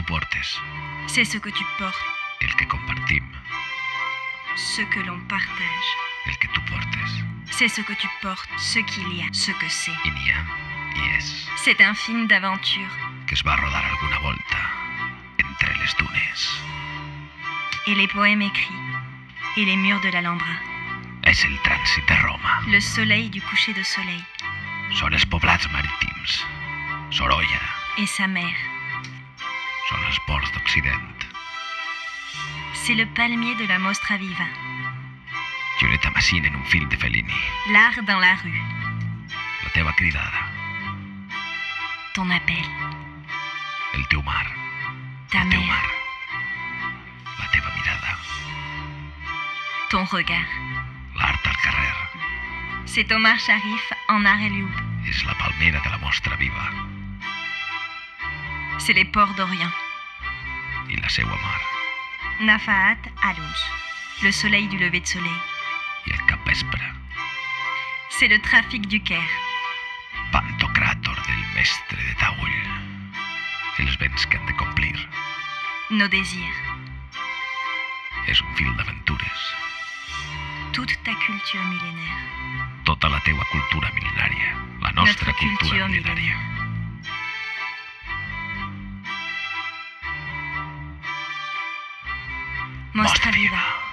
portes, C'est ce que tu portes, el que compartim, ce que l'on partage. el que tu portes. C'est ce que tu portes, ce qu'il y a, ce que c'est. I n'hi ha, i és, C'est un film d'aventure que es va rodar alguna volta entre les dunes. et les poèmes écrits et les murs de l'Alhambra. És el trànsit de Roma. Le soleil du coucher de soleil Són els poblats marítims. Sorolla. et sa mère. Són els ports d'Occident. C'est le palmier de la Mostra Viva. Giulietta Massina en un film de Fellini. L'art dans la rue. La teva cridada. Ton appel. El teu mar. Ta El teu mère. mar. La teva mirada. Ton regard. L'art al carrer. C'est Omar Sharif en art et loup. És la palmera de la Mostra Viva. C'est les ports d'Orient. I la seua mar. Nafaat Alunj. Le soleil du lever de soleil. I el capvespre. C'est le trafic du Caire. Pantocràtor del mestre de Taüll. Els vents que han de complir. Nos désirs. És un fil d'aventures. Toute ta culture millénaire. Tota la teua cultura mil·lenària. La nostra Notre cultura culture mil·lenària. millénaire. Mostra Viva.